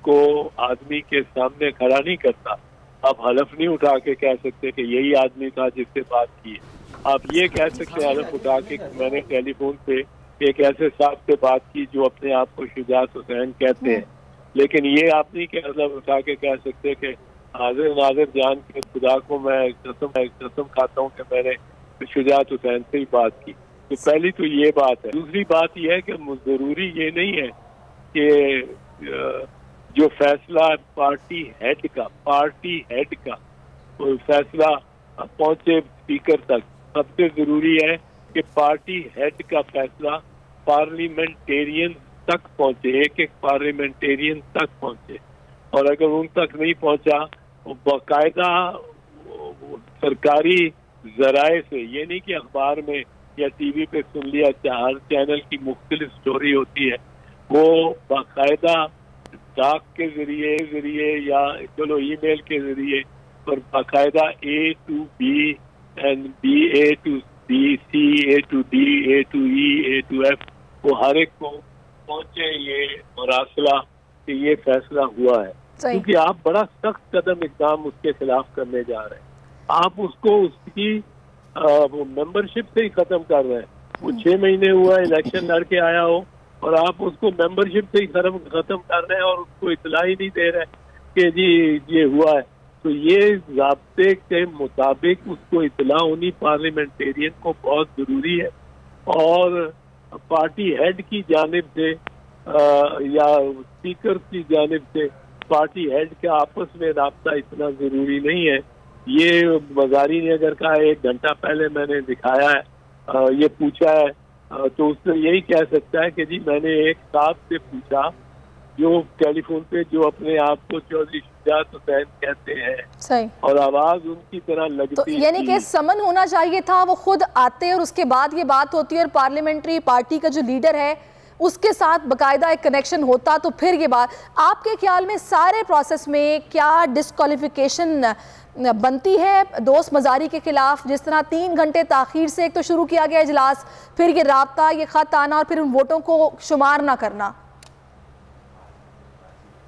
के सामने खड़ा नहीं करता। आप हलफ नहीं उठा के कह सकते कि यही आदमी था जिससे बात की। आप ये कह सकते हैं हलफ उठा के मैंने टेलीफोन पे एक ऐसे साहब से बात की जो अपने आप को शुजात हुसैन कहते हैं, लेकिन ये आप नहीं कि हलफ उठा के कह सकते कि हाजिर नाजिर जान के खुदा को मैं कसम खाता हूँ कि मैंने शुजात हुसैन से ही बात की। तो पहली तो ये बात है। दूसरी बात यह है कि जरूरी ये नहीं है कि जो फैसला पार्टी हेड का वो फैसला पहुंचे स्पीकर तक। सबसे जरूरी है कि पार्टी हेड का फैसला पार्लियामेंटेरियन तक पहुंचे, एक पार्लियामेंटेरियन तक पहुंचे, और अगर उन तक नहीं पहुंचा तो बाकायदा सरकारी जराए से, ये नहीं कि अखबार में या टीवी पे सुन लिया, हर चैनल की मुख्तलिफ स्टोरी होती है, वो बाकायदा डाक के जरिए या चलो ईमेल के जरिए, पर बाकायदा A to B and A to B, C, A to D, A to E, A to F, वो हर एक को पहुंचे ये मरासला कि ये फैसला हुआ है। क्योंकि आप बड़ा सख्त कदम इकदाम उसके खिलाफ करने जा रहे हैं। आप उसको उसकी वो मेंबरशिप से ही खत्म कर रहे हैं। वो 6 महीने हुआ इलेक्शन लड़ के आया हो और आप उसको मेंबरशिप से ही खत्म कर रहे हैं और उसको इतला ही नहीं दे रहे कि जी ये हुआ है। तो ये ज़ाब्ते के मुताबिक उसको इतला होनी पार्लियामेंटेरियन को बहुत ज़रूरी है, और पार्टी हेड की जानिब से या स्पीकर की जानिब से पार्टी हेड का आपस में राब्ता इतना ज़रूरी नहीं है। ये मज़ारी ने अगर कहा 1 घंटा पहले मैंने दिखाया है, ये पूछा है, तो उसने यही कह सकता है कि जी मैंने एक साहब से पूछा जो टेलीफोन पे जो अपने आप को चौधरी शुजात हुसैन कहते हैं, सही, और आवाज उनकी तरह लगती, तो यानी कि समन होना चाहिए था, वो खुद आते और उसके बाद ये बात होती है और पार्लियामेंट्री पार्टी का जो लीडर है उसके साथ बकायदा एक कनेक्शन होता, तो फिर ये बात। आपके ख्याल में सारे प्रोसेस में क्या डिस्क्वालिफिकेशन बनती है दोस्त मज़ारी के खिलाफ, जिस तरह 3 घंटे ताखीर से एक तो शुरू किया गया इजलास, फिर ये राब्ता, ये खत आना और फिर उन वोटों को शुमार ना करना?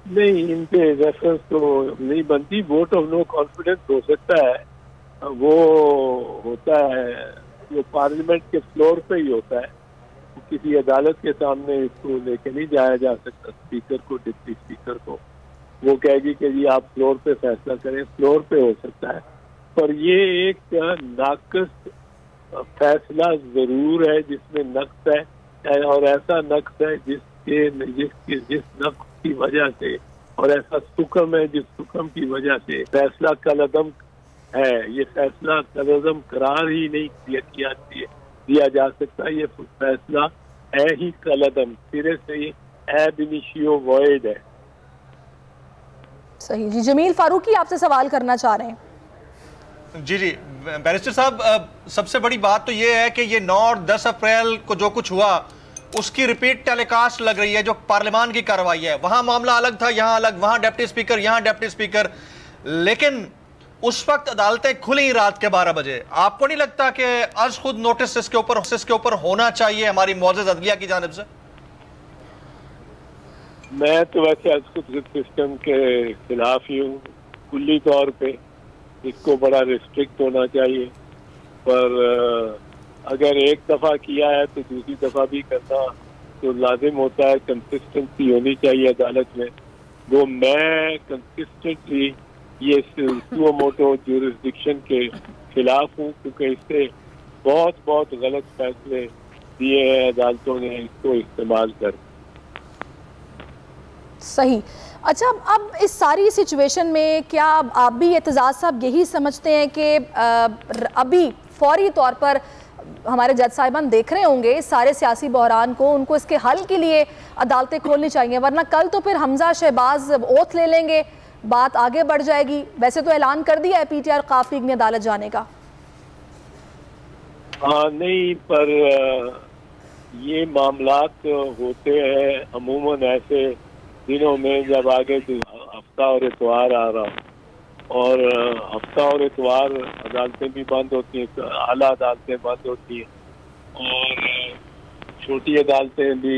नहीं, इन पे रेफरेंस तो नहीं बनती। वोट ऑफ नो कॉन्फिडेंस हो सकता है, वो होता है जो पार्लियामेंट के फ्लोर पे ही होता है, किसी अदालत के सामने इसको लेके नहीं जाया जा सकता। स्पीकर को, डिप्टी स्पीकर को वो कहेगी कि जी आप फ्लोर पे फैसला करें, फ्लोर पे हो सकता है, पर ये एक नाकस फैसला जरूर है जिसमें नक्स है, और ऐसा नक्स है जिस नक्स की वजह से, और ऐसा सुकम है जिस सुकम की वजह से फैसला कलअदम है। ये फैसला कलअदम करार ही नहीं दिया जा सकता। ये फैसला है ही कलअदम, सिरे से ही एब इनिशियो वॉइड है। सही जी। जमील फारूकी आपसे सवाल करना चाह रहे हैं। जी जी बैरिस्टर साहब, सबसे बड़ी बात तो ये है कि ये 9 और 10 अप्रैल को जो कुछ हुआ उसकी रिपीट टेलीकास्ट लग रही है। जो पार्लियामान की कार्रवाई है वहां मामला अलग था, यहाँ अलग, वहां डिप्टी स्पीकर, यहाँ डिप्टी स्पीकर, लेकिन उस वक्त अदालतें खुली रात के 12 बजे। आपको नहीं लगता कि आज खुद नोटिस इसके ऊपर होना चाहिए हमारी मौजूद अदलिया की जानिब से? मैं तो वैसे आज खुद सिस्टम के खिलाफ ही हूँ कुल्ली तौर पे। इसको बड़ा रिस्ट्रिक्ट होना चाहिए, पर अगर एक दफा किया है तो दूसरी दफा भी करना तो लाजिम होता है। कंसिस्टेंसी होनी चाहिए अदालत में। वो मैं कंसिस्टेंटली ये सुओ मोटो ज्यूरिसडिक्शन के खिलाफ हूँ, क्योंकि इससे बहुत बहुत गलत फैसले दिए हैं अदालतों ने इसको इस्तेमाल कर। सही। अच्छा, अब इस सारी सिचुएशन में क्या आप भी एतजाज़ साहब यही समझते हैं कि अभी फौरी तौर पर हमारे जज साहिबान देख रहे होंगे इस सारे सियासी बहरान को, उनको इसके हल के लिए अदालतें खोलनी चाहिए, वरना कल तो फिर हमजा शहबाज ओथ ले लेंगे, बात आगे बढ़ जाएगी। वैसे तो ऐलान कर दिया है पीटीआई और काफ लीग ने अदालत जाने का। हाँ नहीं, पर ये मामलात होते हैं अमूमन ऐसे दिनों में जब आगे हफ्ता और इतवार आ रहा, और हफ्ता और इतवार अदालतें भी बंद होती हैं, आला अदालतें बंद होती हैं, और छोटी अदालतें भी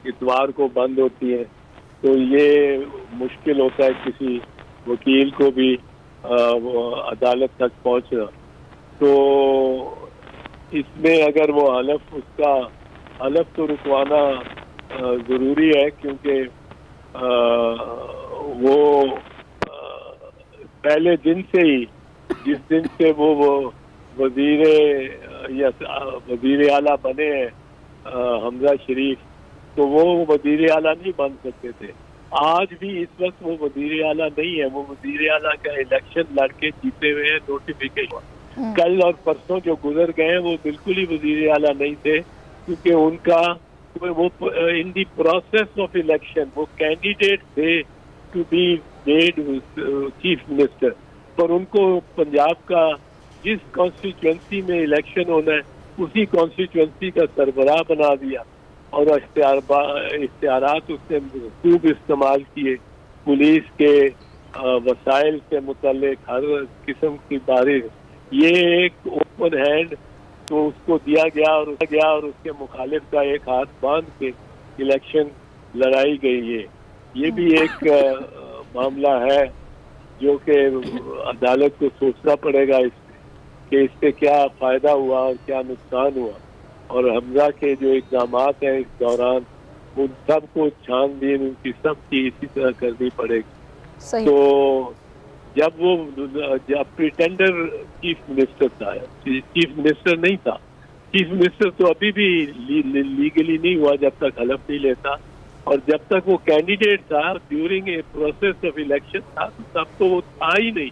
इतवार को बंद होती हैं। तो ये मुश्किल होता है किसी वकील को भी अदालत तक पहुंचना। तो इसमें अगर वो उसका हलफ तो रुकवाना ज़रूरी है, क्योंकि वो पहले दिन से ही, जिस दिन से वो वजीर आला बने हैं हमजा शरीफ, तो वो वजीर आला नहीं बन सकते थे। आज भी इस वक्त वो वजीर आला नहीं है। वो वजीर आला का इलेक्शन लड़के जीते हुए हैं, नोटिफिकेशन कल और परसों जो गुजर गए हैं वो बिल्कुल ही वजीर आला नहीं थे, क्योंकि उनका वो in the process of election वो कैंडिडेट थे to be made chief minister, पर उनको पंजाब का जिस कॉन्स्टिट्यूंसी में इलेक्शन होना है उसी कॉन्स्टिट्यूंसी का सरबराह बना दिया, और इख्तियारात उसने खूब इस्तेमाल किए। पुलिस के वसाइल से मुतल्लिक हर किस्म की बारिश, ये एक ओपन हैंड तो उसको दिया गया, और उसके मुखालिफ का एक हाथ बांध के इलेक्शन लड़ाई गई है। ये भी एक मामला है जो कि अदालत को सोचना पड़ेगा कि इससे क्या फ़ायदा हुआ और क्या नुकसान हुआ, और हमजा के जो इक़दाम हैं इस दौरान उन सब को छानबीन उनकी सबकी इसी तरह करनी पड़ेगी। तो जब प्रिटेंडर चीफ मिनिस्टर था, चीफ मिनिस्टर नहीं था, चीफ मिनिस्टर तो अभी भी लीगली नहीं हुआ जब तक हलफ नहीं लेता, और जब तक वो कैंडिडेट था during a process of election था, तब तो वो था ही नहीं,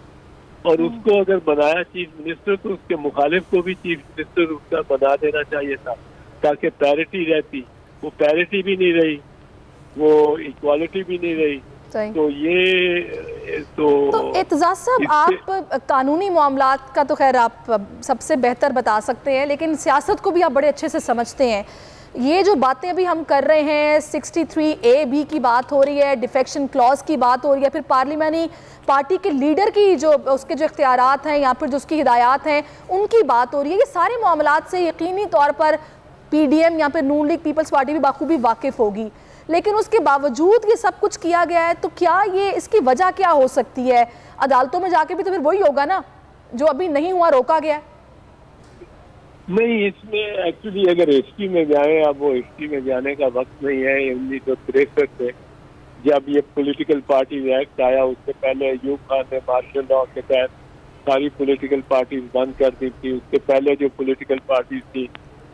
और उसको अगर बनाया चीफ मिनिस्टर तो उसके मुखालिफ को भी चीफ मिनिस्टर उसका बना देना चाहिए था, ताकि पैरिटी रहती। वो पैरिटी भी नहीं रही, वो इक्वालिटी भी नहीं रही। तो ये तो एतजाज़ साहब, आप कानूनी मामलात का तो खैर आप सबसे बेहतर बता सकते हैं, लेकिन सियासत को भी आप बड़े अच्छे से समझते हैं। ये जो बातें अभी हम कर रहे हैं, 63A भी की बात हो रही है, डिफेक्शन क्लॉज की बात हो रही है, फिर पार्लियामानी पार्टी के लीडर की जो उसके जो इख्तियारात हैं या फिर जो उसकी हिदायत हैं उनकी बात हो रही है, ये सारे मामलात से यकीनी तौर पर PDM या फिर नून लीग पीपल्स पार्टी भी बाखूबी वाकिफ़ होगी, लेकिन उसके बावजूद ये सब कुछ किया गया है। तो क्या ये इसकी वजह क्या हो सकती है? अदालतों में जाके भी तो फिर वही होगा ना जो अभी नहीं हुआ, रोका गया। नहीं, इसमें एक्चुअली अगर हिस्ट्री में जाए, अब वो हिस्ट्री में जाने का वक्त नहीं है। 1963 से जब ये पॉलिटिकल पार्टीज एक्ट आया, उससे पहले अयूब खान ने मार्शल लॉ के तहत सारी पॉलिटिकल पार्टीज बंद कर दी थी। उसके पहले जो पॉलिटिकल पार्टीज थी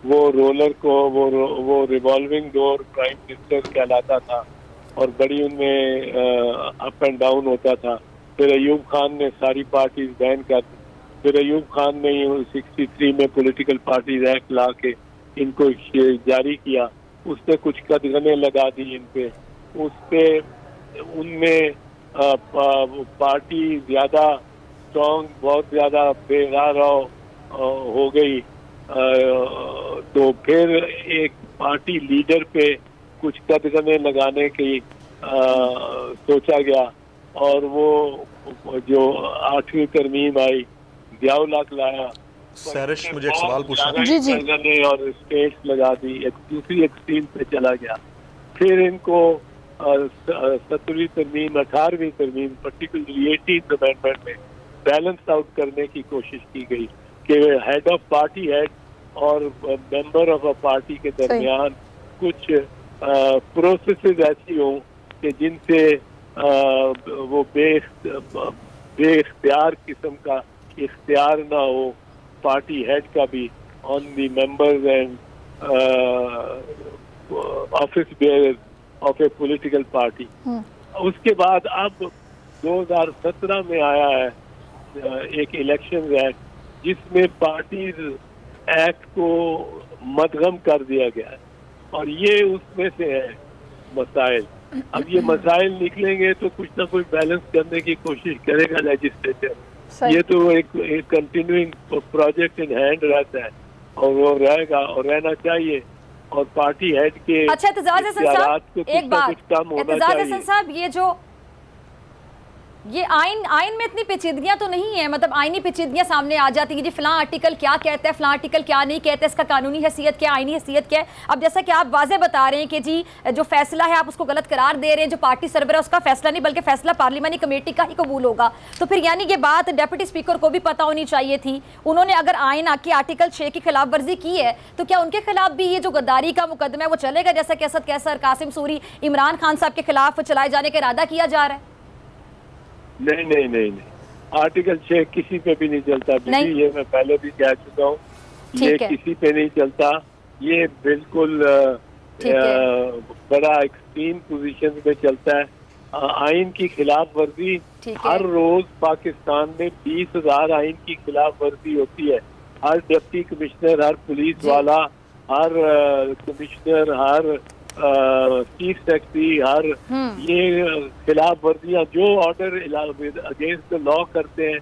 वो रोलर को वो रिवॉल्विंग डोर प्राइम मिनिस्टर कहलाता था, और बड़ी उनमें अप एंड डाउन होता था। फिर अयूब खान ने सारी पार्टीज बैन कर दी। फिर अयूब खान ने 63 में पॉलिटिकल पार्टीज एक्ट ला के इनको जारी किया। उसने कुछ कदगने लगा दी इन पे, उससे उनमें पार्टी ज़्यादा स्ट्रॉन्ग, बहुत ज़्यादा बेराह हो गई। तो फिर एक पार्टी लीडर पे कुछ कदगने लगाने की सोचा गया, और वो जो 8वीं तरमीम आई, ज़ियाउल-हक लाया। सैरिश, मुझे एक सवाल पूछना जी जी। और स्टेट्स लगा दी, एक दूसरी एक्सट्रीम पे चला गया। फिर इनको 17वीं तरमीम, 18वीं तरमीम, पर्टिकुलरली 18th अमेंडमेंट में बैलेंस आउट करने की कोशिश की गई कि हेड ऑफ पार्टी हेड और मेंबर ऑफ अ पार्टी के दरमियान कुछ प्रोसेसेस ऐसी हों कि जिनसे वो बेइख्तियार किस्म का इख्तियार ना हो पार्टी हेड का भी on the members and office bearers of a political party. उसके बाद अब 2017 में आया है एक इलेक्शन एक्ट जिसमें पार्टीज एक्ट को मदगम कर दिया गया है और ये उसमें से है मसाइल। अब ये मसाइल निकलेंगे तो कुछ ना कुछ बैलेंस करने की कोशिश करेगा लेजिस्लेचर। ये तो एक कंटिन्यूइंग प्रोजेक्ट इन हैंड रहता है और वो रहेगा और रहना चाहिए और पार्टी हेड के अच्छा एतजाज हसन साहब एक बात, एतजाज हसन साहब ये आइन में इतनी पेचीदगियां तो नहीं है, मतलब आइनी पेचीदगियां सामने आ जाती हैं जी, फलां आर्टिकल क्या कहता है, फलां आर्टिकल क्या नहीं कहता है, इसका कानूनी हैसियत क्या, आइनी हैसियत क्या है। अब जैसा कि आप वाज़े बता रहे हैं कि जी जो फैसला है आप उसको गलत करार दे रहे हैं, जो पार्टी सरबरा है उसका फैसला नहीं बल्कि फैसला पार्लियामानी कमेटी का ही कबूल होगा, तो फिर यानी ये बात डिप्टी स्पीकर को भी पता होनी चाहिए थी। उन्होंने अगर आइन की आर्टिकल 6 की खिलाफ वर्जी की है तो क्या उनके खिलाफ भी ये जो गद्दारी का मुकदमा है वो चलेगा, जैसा कि असद कैसर, कासिम सूरी, इमरान खान साहब के खिलाफ चलाए जाने का इरादा किया जा रहा है? नहीं नहीं नहीं नहीं, आर्टिकल 6 किसी पे भी नहीं चलता दीदी, ये मैं पहले भी कह चुका हूँ, ये किसी पे नहीं चलता। ये बिल्कुल बड़ा एक्सट्रीम पोजीशन में चलता है। आइन की खिलाफ वर्जी हर रोज पाकिस्तान में 20,000 आइन की खिलाफ वर्जी होती है। हर डिप्टी कमिश्नर, हर पुलिस वाला, हर कमिश्नर, हर चीफ सेक्रेटरी, हर ये खिलाफ वर्जियां जो ऑर्डर अगेंस्ट द लॉ करते हैं,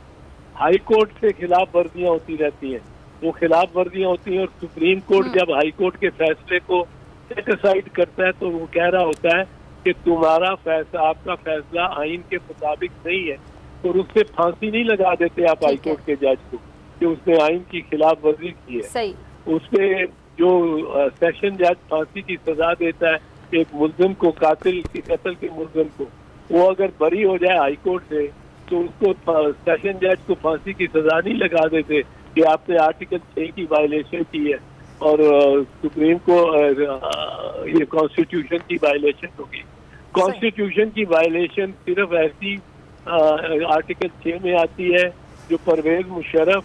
हाई कोर्ट से खिलाफ वर्जियां होती रहती हैं। वो खिलाफ वर्जियां होती हैं और सुप्रीम कोर्ट जब हाई कोर्ट के फैसले को सेट असाइड करता है तो वो कह रहा होता है कि तुम्हारा फैसला, आपका फैसला आइन के मुताबिक नहीं है, और उससे फांसी नहीं लगा देते आप हाई कोर्ट के जज को कि उसने आइन की खिलाफ वर्जी की है। उसपे जो सेशन जज फांसी की सजा देता है एक मुल्जिम को, कातिल की कत्ल के मुल्जिम को, वो अगर बरी हो जाए हाई कोर्ट से तो उसको सेशन जज को फांसी की सजा नहीं लगा देते कि आपने आर्टिकल 6 की वायलेशन की है और सुप्रीम को ये कॉन्स्टिट्यूशन की वायलेशन होगी। कॉन्स्टिट्यूशन की वायलेशन सिर्फ ऐसी आर्टिकल 6 में आती है जो परवेज मुशर्रफ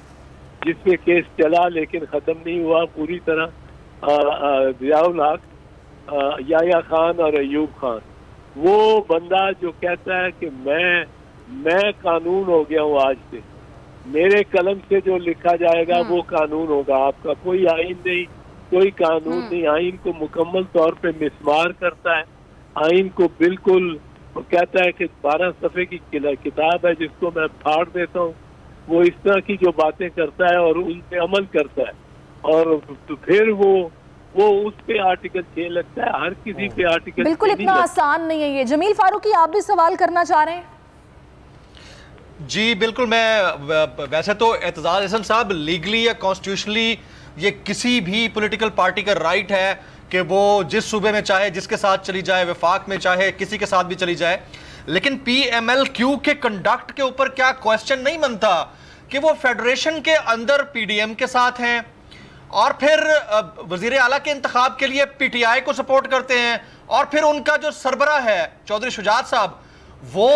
जिसपे केस चला लेकिन खत्म नहीं हुआ पूरी तरह, जियाउल हक, याया खान और अयूब खान, वो बंदा जो कहता है कि मैं कानून हो गया हूँ, आज से मेरे कलम से जो लिखा जाएगा वो कानून होगा, आपका कोई आइन नहीं, कोई कानून नहीं। आइन को मुकम्मल तौर पे मिसमार करता है, आइन को बिल्कुल कहता है कि 12 सफ़े की किताब है जिसको मैं फाड़ देता हूँ। वो इस तरह की जो बातें करता है और उन पे अमल करता है और तो फिर वो उस पे आर्टिकल 6 लगता है, हर किसी पे आर्टिकल बिल्कुल इतना आसान नहीं है ये। जमील फारूकी आप भी सवाल करना चाह रहे हैं? जी बिल्कुल, मैं वैसे तो एतजाज हसन साहब लीगली या कॉन्स्टिट्यूशनली ये किसी भी पॉलिटिकल पार्टी का राइट है कि वो जिस सूबे में चाहे जिसके साथ चली जाए, वफाक में चाहे किसी के साथ भी चली जाए, लेकिन PMLQ के कंडक्ट के ऊपर क्या क्वेश्चन नहीं बनता कि वो फेडरेशन के अंदर PDM के साथ हैं और फिर वजीर आला के इंतखाब के लिए PTI को सपोर्ट करते हैं और फिर उनका जो सरबरा है चौधरी शुजात साहब वो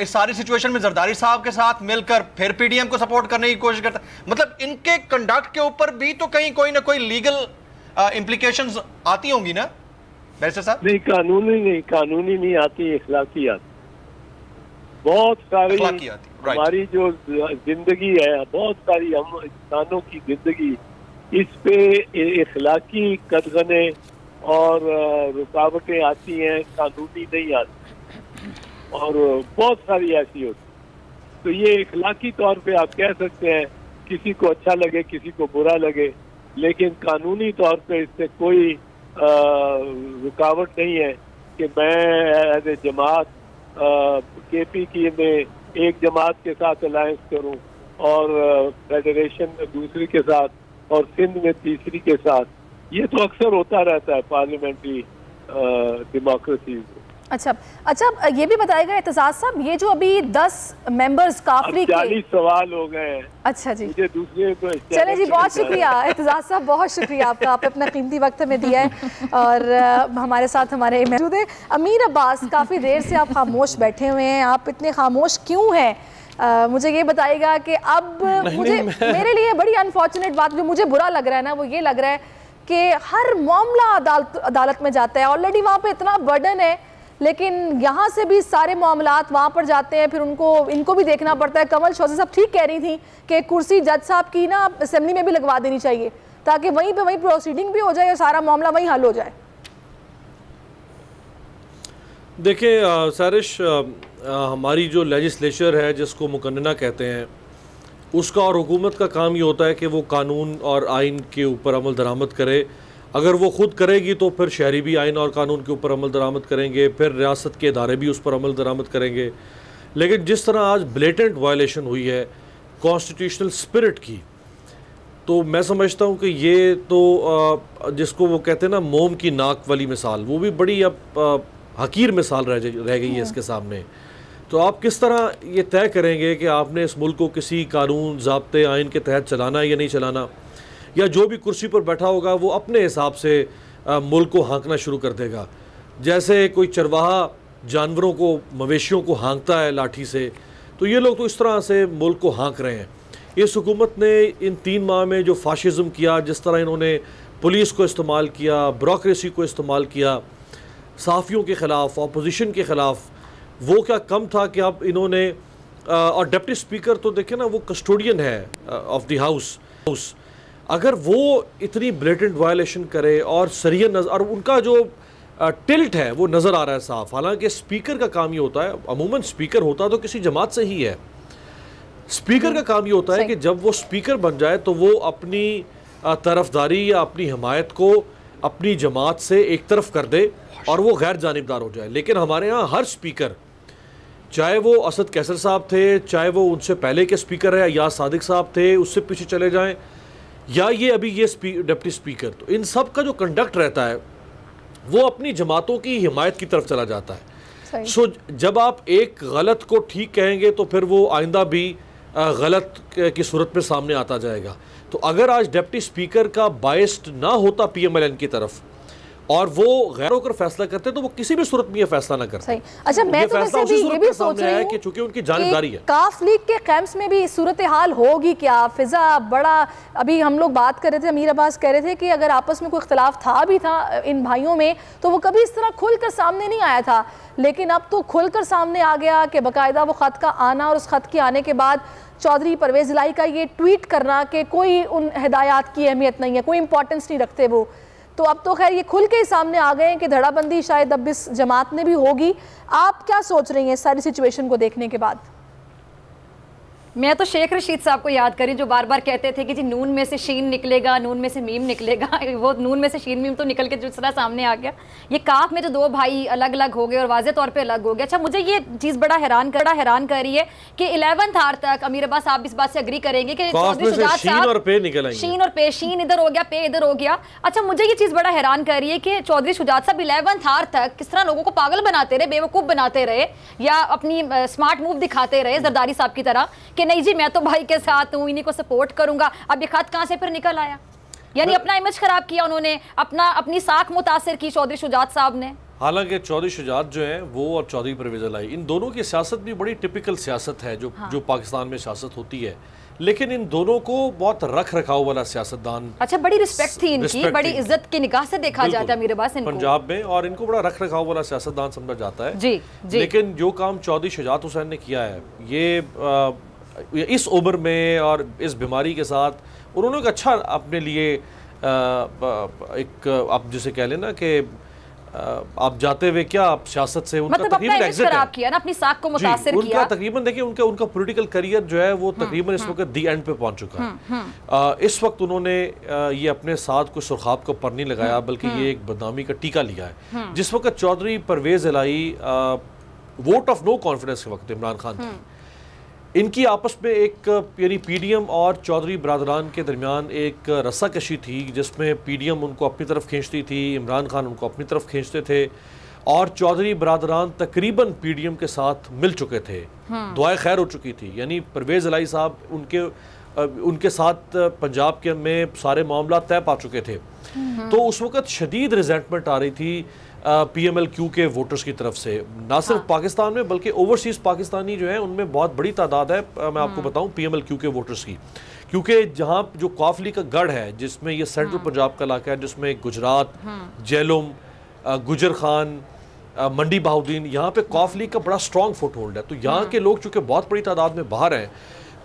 इस सारी सिचुएशन में जरदारी साहब के साथ मिलकर फिर PDM को सपोर्ट करने की कोशिश करता है। मतलब इनके कंडक्ट के ऊपर भी तो कहीं कोई ना कोई लीगल इम्प्लीकेशंस आती होंगी ना वैसे साहब? नहीं, कानूनी नहीं आती, इखलाकी आती। बहुत सारी हमारी जो जिंदगी है, बहुत सारी हम इंसानों की जिंदगी, इस पे इखलाकी कदगने और रुकावटें आती हैं, कानूनी नहीं आती और बहुत सारी ऐसी होती। तो ये इखलाकी तौर पे आप कह सकते हैं, किसी को अच्छा लगे किसी को बुरा लगे, लेकिन कानूनी तौर पे इससे कोई रुकावट नहीं है कि मैं एज ए जमात KP में एक जमात के साथ अलायंस करूं और फेडरेशन में दूसरी के साथ और सिंध में तीसरी के साथ। ये तो अक्सर होता रहता है पार्लियामेंट्री डेमोक्रेसी। अच्छा, ये भी बताएगा एतजाज साहब, ये जो अभी 10 मेंबर्स काफरी के 40 सवाल हो गए। अच्छा जी, मुझे दूसरे को चले जी, बहुत शुक्रिया एतजाज साहब, बहुत शुक्रिया आपका, आपने अपना कीमती वक्त हमें दिया है और हमारे साथ हमारे मौजूद है अमीर अब्बास। काफ़ी देर से आप खामोश बैठे हुए हैं, आप इतने खामोश क्यों हैं? मुझे ये बताइएगा कि अब मेरे लिए बड़ी अनफॉर्चुनेट बात जो मुझे बुरा लग रहा है ना, वो ये लग रहा है कि हर मामला अदालत में जाता है, ऑलरेडी वहाँ पे इतना बर्डन है, लेकिन यहाँ से भी सारे मामलात वहाँ पर जाते हैं, फिर इनको भी देखना पड़ता है। कमल शौसी साहब ठीक कह रही थी कि कुर्सी जज साहब की ना असेंबली में भी लगवा देनी चाहिए, ताकि वहीं पे वहीं प्रोसीडिंग भी हो जाए और सारा मामला वहीं हल हो जाए। देखिए सारिश, हमारी जो लेजिस्लेचर है जिसको मुकन्नना कहते हैं, उसका और हुकूमत का काम ये होता है कि वो कानून और आइन के ऊपर अमल दरामद करे। अगर वो ख़ुद करेगी तो फिर शहरी भी आइन और कानून के ऊपर अमल दरामद करेंगे, फिर रियासत के इदारे भी उस पर अमल दरामद करेंगे। लेकिन जिस तरह आज ब्लेटेंट वायलेशन हुई है कॉन्स्टिट्यूशनल स्पिरिट की, तो मैं समझता हूँ कि ये तो जिसको वो कहते हैं ना मोम की नाक वाली मिसाल, वो भी बड़ी अब हकीर मिसाल रह गई है इसके सामने। तो आप किस तरह ये तय करेंगे कि आपने इस मुल्क को किसी कानून ज़ाब्ते आइन के तहत चलाना है या नहीं चलाना, या जो भी कुर्सी पर बैठा होगा वो अपने हिसाब से मुल्क को हाँकना शुरू कर देगा। जैसे कोई चरवाहा जानवरों को, मवेशियों को हाँकता है लाठी से, तो ये लोग तो इस तरह से मुल्क को हाँक रहे हैं। इस हुकूमत ने इन 3 माह में जो फाशिज़म किया, जिस तरह इन्होंने पुलिस को इस्तेमाल किया, ब्यूरोक्रेसी को इस्तेमाल किया, सहाफ़ियों के ख़िलाफ़, अपोजिशन के ख़िलाफ़, वो क्या कम था कि अब इन्होंने और डिप्टी स्पीकर तो देखें ना, वो कस्टोडियन है ऑफ द हाउस। अगर वो इतनी ब्लेटेंट वायलेशन करे और सरियन नज़र, और उनका जो टिल्ट है वो नज़र आ रहा है साफ। हालांकि स्पीकर का काम ये होता है, अमूमन स्पीकर होता तो किसी जमात से ही है, स्पीकर का काम ये होता है कि जब वो स्पीकर बन जाए तो वो अपनी तरफदारी या अपनी हमायत को अपनी जमात से एक तरफ कर दे और वो गैर जानिबदार हो जाए। लेकिन हमारे यहाँ हर स्पीकर, चाहे वो असद कैसर साहब थे, चाहे वो उनसे पहले के स्पीकर है या सादिक साहब थे, उससे पीछे चले जाएं, या ये अभी ये डिप्टी स्पीकर, तो इन सब का जो कंडक्ट रहता है वो अपनी जमातों की हिमायत की तरफ चला जाता है। सो जब आप एक गलत को ठीक कहेंगे तो फिर वो आइंदा भी गलत की सूरत में सामने आता जाएगा। तो अगर आज डिप्टी स्पीकर का बायस्ड ना होता PMLN की तरफ और वो गैर होकर फैसला करते तो वो किसी भी सूरत में ये फैसला ना करते। अच्छा, मैं तो वैसे भी ये भी सोच रही हूँ कि चूंकि उनकी जानिबदारी है, काफ लीग के कैंप्स में भी सूरत हाल होगी क्या? फिजा बड़ा, अभी हम लोग बात कर रहे थे, अमीर अब्बास कह रहे थे कि अगर आपस में कोई इख्तलाफ था भी था इन भाइयों में तो वो कभी इस तरह खुलकर सामने नहीं आया था, लेकिन अब तो खुलकर सामने आ गया कि बाकायदा वो ख़त का आना और उस ख़त के आने के बाद चौधरी परवेज़ इलाही का ये ट्वीट करना कि कोई उन हिदायत की अहमियत नहीं है, कोई इंपॉर्टेंस नहीं रखते वो, तो अब तो खैर ये खुल के ही सामने आ गए कि धड़ाबंदी शायद अब इस जमात में भी होगी। आप क्या सोच रही हैं सारी सिचुएशन को देखने के बाद? मैं तो शेख रशीद साहब को याद करी जो बार बार कहते थे कि जी नून में से शीन निकलेगा, नून में से मीम निकलेगा। वो नून में से शीन मीम तो निकल के जिस तरह सामने आ गया, ये काफ में जो 2 भाई अलग अलग हो गए और वाज़े तौर पे अलग हो गए। अच्छा, मुझे ये चीज़ बड़ा हैरान कर रही है कि 11th आवर तक अमीर अब्बास आप इस बात से एग्री करेंगे कि चौधरी शुजात साहब शीन और पे, शीन इधर हो गया, पे इधर हो गया। अच्छा, मुझे ये चीज़ बड़ा हैरान कर रही है कि चौधरी शुजात साहब 11th आवर तक किस तरह लोगों को पागल बनाते रहे, बेवकूफ़ बनाते रहे, या अपनी स्मार्ट मूव दिखाते रहे जरदारी साहब की तरह कि नहीं जी मैं तो भाई के साथ हूं, इन्हीं को सपोर्ट करूंगा। अब ये खत कहां से फिर निकल आया? यानी अपना इमेज खराब किया उन्होंने, अपनी साख मुतासिर की चौधरी शुजात साहब ने। हालांकि चौधरी शुजात जो हैं वो और चौधरी परवेज़ इलाही, इन दोनों की सियासत भी बड़ी टिपिकल सियासत है जो पाकिस्तान में सियासत होती है, लेकिन इन दोनों को बहुत रख रखाव वाला सियासतदान। अच्छा, बड़ी रिस्पेक्ट थी इनकी, बड़ी इज्जत की निगाह से देखा जाता है मेरे पास इनको पंजाब में, और इनको बड़ा रख रखाव वाला सियासतदान समझा जाता है। जी, जी। लेकिन जो काम चौधरी शुजात हुसैन ने किया है, ये इस उम्र में और इस बीमारी के साथ उन्होंने एक अच्छा अपने लिए एक, आप जिसे कह लेना कि आप जाते हुए क्या आप सियासत से उनका मतलब तकरीबन एग्जिट किया ना, अपनी साख को मुतासिर किया। उनका तकरीबन देखिए उनका पॉलिटिकल करियर जो है वो तकरीबन इस वक्त दी एंड पे पहुंच चुका है। इस वक्त उन्होंने ये अपने साथ कोई सुर्खाब का पर नहीं लगाया, बल्कि ये एक बदनामी का टीका लिया है। जिस वक्त चौधरी परवेज़ इलाही वोट ऑफ नो कॉन्फिडेंस के वक्त इमरान खान की, इनकी आपस में एक यानी PDM और चौधरी बरादरान के दरमियान एक रस्साकशी थी, जिसमें PDM उनको अपनी तरफ खींचती थी, इमरान खान उनको अपनी तरफ खींचते थे, और चौधरी बरादरान तकरीबन पीडीएम के साथ मिल चुके थे, दुआएं खैर हो चुकी थी, यानी परवेज इलाही साहब उनके साथ पंजाब के में सारे मामला तय पा चुके थे। तो उस वक्त शदीद रिजेंटमेंट आ रही थी PMLQ के वोटर्स की तरफ से, ना सिर्फ पाकिस्तान में बल्कि ओवरसीज पाकिस्तानी जो है उनमें बहुत बड़ी तादाद है, मैं आपको बताऊं PMLQ के वोटर्स की, क्योंकि जहां जो कौफली का गढ़ है जिसमें ये सेंट्रल पंजाब का इलाका है, जिसमें गुजरात, जेलुम, गुजर खान, मंडी बहाउद्दीन, यहाँ पे कौफली का बड़ा स्ट्रॉन्ग फुट होल्ड है। तो यहाँ के लोग चूँकि बहुत बड़ी तादाद में बाहर हैं,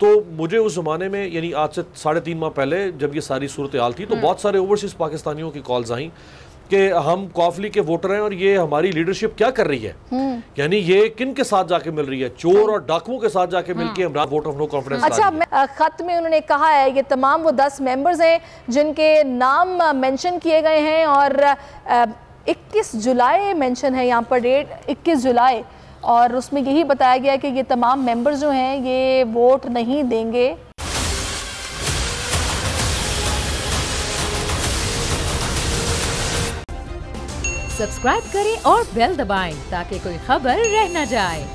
तो मुझे उस ज़माने में यानी आज से 3.5 माह पहले जब ये सारी सूरत हाल थी तो बहुत सारे ओवरसीज़ पाकिस्तानियों की कॉल्स आई कि हम कौफली के वोटर हैं और ये हमारी लीडरशिप क्या कर रही है, यानी ये किन के साथ जाके मिल रही है, चोर और डाकुओं के साथ जाके मिलके हम वोट ऑफ नो कॉन्फिडेंस। अच्छा, खत में उन्होंने कहा है ये तमाम वो 10 मेंबर्स हैं जिनके नाम मेंशन किए गए हैं और 21 जुलाई मेंशन है यहाँ पर, डेट 21 जुलाई, और उसमें यही बताया गया कि ये तमाम मेंबर्स जो हैं ये वोट नहीं देंगे। सब्सक्राइब करें और बेल दबाएं ताकि कोई खबर रह न जाए।